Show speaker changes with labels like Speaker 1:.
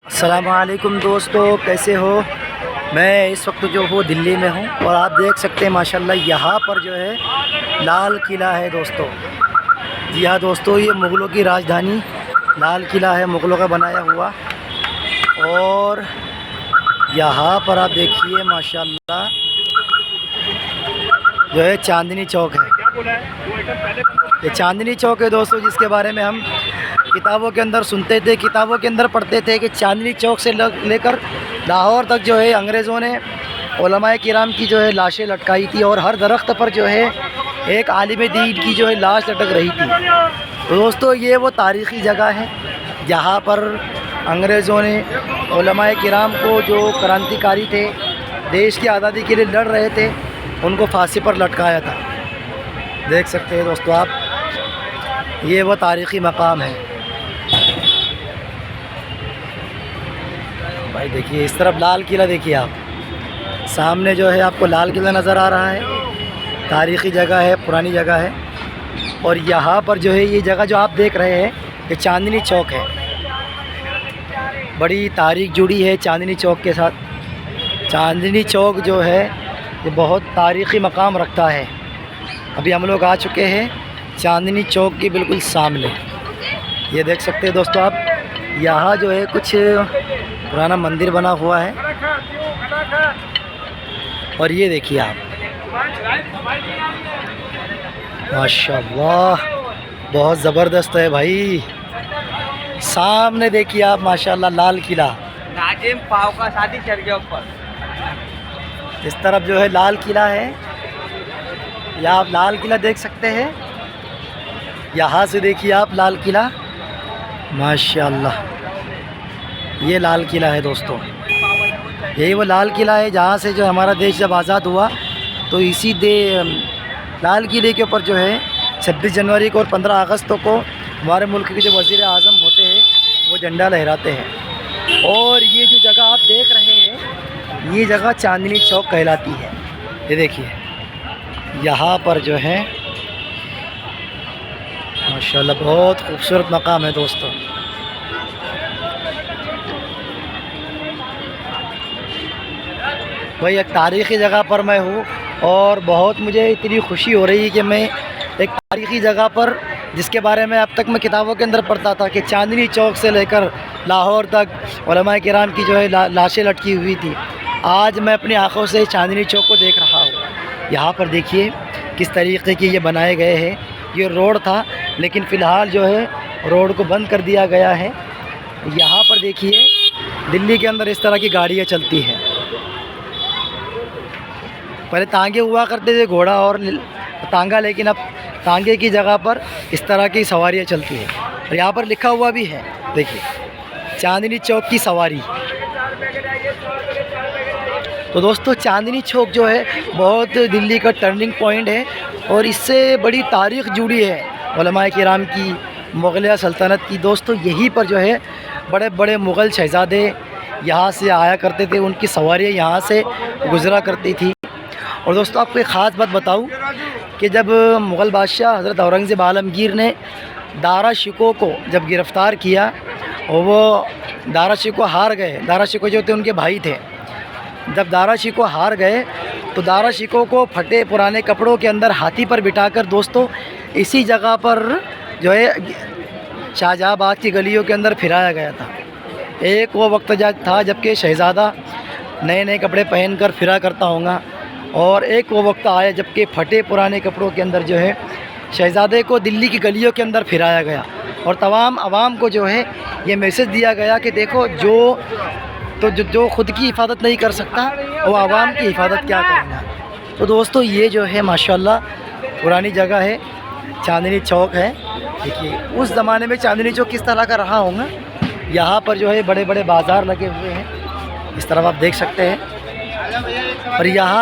Speaker 1: अस्सलामुअलैकुम दोस्तों, कैसे हो। मैं इस वक्त जो हूँ दिल्ली में हूँ और आप देख सकते हैं माशाल्लाह यहाँ पर जो है लाल किला है दोस्तों। जी हाँ दोस्तों, ये मुग़लों की राजधानी लाल किला है, मुग़लों का बनाया हुआ। और यहाँ पर आप देखिए माशाल्लाह जो है चांदनी चौक है। ये चांदनी चौक है दोस्तों, जिसके बारे में हम किताबों के अंदर सुनते थे, किताबों के अंदर पढ़ते थे कि चांदनी चौक से लेकर लाहौर तक जो है अंग्रेज़ों ने उलमाए किराम की जो है लाशें लटकाई थी और हर दरख्त पर जो है एक आलिम दीन की जो है लाश लटक रही थी। तो दोस्तों ये वो तारीख़ी जगह है जहाँ पर अंग्रेज़ों ने उलमाए किराम को, जो क्रांतिकारी थे, देश की आज़ादी के लिए लड़ रहे थे, उनको फांसी पर लटकाया था। देख सकते हैं दोस्तों आप, ये वो तारीख़ी मकाम है। भाई देखिए इस तरफ लाल किला, देखिए आप सामने जो है आपको लाल किला नज़र आ रहा है। तारीख़ी जगह है, पुरानी जगह है। और यहाँ पर जो है ये जगह जो आप देख रहे हैं ये चांदनी चौक है। बड़ी तारीख़ जुड़ी है चांदनी चौक के साथ। चांदनी चौक जो है ये बहुत तारीख़ी मकाम रखता है। अभी हम लोग आ चुके हैं चांदनी चौक के बिल्कुल सामने। ये देख सकते हैं दोस्तों आप, यहाँ जो है कुछ पुराना मंदिर बना हुआ है। और ये देखिए आप, माशाल्लाह बहुत ज़बरदस्त है भाई। सामने देखिए आप माशाल्लाह लाल किला।
Speaker 2: नाजिम पाव का शादी चल गया ऊपर।
Speaker 1: इस तरफ जो है लाल किला है, या आप लाल किला देख सकते हैं। यहाँ से देखिए आप लाल किला, माशाल्लाह ये लाल किला है दोस्तों। यही वो लाल किला है जहाँ से जो हमारा देश जब आज़ाद हुआ तो इसी लाल किले के ऊपर जो है 26 जनवरी को और 15 अगस्त को हमारे मुल्क के जो वज़ीर आज़म होते हैं वो झंडा लहराते हैं। और ये जो जगह आप देख रहे हैं ये जगह चांदनी चौक कहलाती है। ये देखिए यहाँ पर जो है माशाल्लाह बहुत खूबसूरत मकाम है दोस्तों। भाई एक तारीख़ी जगह पर मैं हूँ और बहुत मुझे इतनी खुशी हो रही है कि मैं एक तारीख़ी जगह पर, जिसके बारे में अब तक मैं किताबों के अंदर पढ़ता था कि चांदनी चौक से लेकर लाहौर तक उलमाए किराम की जो है लाशें लटकी हुई थी, आज मैं अपनी आँखों से चांदनी चौक को देख रहा हूँ। यहाँ पर देखिए किस तरीक़े के ये बनाए गए हैं। ये रोड था लेकिन फ़िलहाल जो है रोड को बंद कर दिया गया है। यहाँ पर देखिए दिल्ली के अंदर इस तरह की गाड़ियाँ चलती हैं। पहले तांगे हुआ करते थे, घोड़ा और तांगा, लेकिन अब तांगे की जगह पर इस तरह की सवारियाँ चलती हैं। और यहाँ पर लिखा हुआ भी है, देखिए चांदनी चौक की सवारी। तो दोस्तों चांदनी चौक जो है बहुत दिल्ली का टर्निंग पॉइंट है और इससे बड़ी तारीख़ जुड़ी है उलमाए किराम की, मुग़लिया सल्तनत की। दोस्तों यहीं पर जो है बड़े बड़े मुग़ल शहज़ादे यहाँ से आया करते थे, उनकी सवारियाँ यहाँ से गुज़रा करती थी। और दोस्तों आपको एक ख़ास बात बताऊँ कि जब मुग़ल बादशाह हज़रत औरंगज़ेब आलमगीर ने दारा शिकोह को जब गिरफ़्तार किया और वो दारा शिकोह हार गए, दारा शिकोह जो थे उनके भाई थे, जब दारा शिकोह हार गए तो दारा शिकोह को फटे पुराने कपड़ों के अंदर हाथी पर बिठाकर दोस्तों इसी जगह पर जो है शाहजहाँबाद की गलियों के अंदर फिराया गया था। एक वो वक्त था जबकि शहज़ादा नए नए कपड़े पहनकर फिरा करता होगा, और एक वो वक्त आया जबकि फटे पुराने कपड़ों के अंदर जो है शहज़ादे को दिल्ली की गलियों के अंदर फिराया गया और तमाम आवाम को जो है ये मैसेज दिया गया कि देखो जो ख़ुद की हिफाजत नहीं कर सकता वो आवाम की हिफाजत क्या करेगा। तो दोस्तों ये जो है माशाल्लाह पुरानी जगह है, चांदनी चौक है। देखिए उस ज़माने में चांदनी चौक किस तरह का रहा होगा। यहाँ पर जो है बड़े बड़े बाज़ार लगे हुए हैं, इस तरफ आप देख सकते हैं। और यहाँ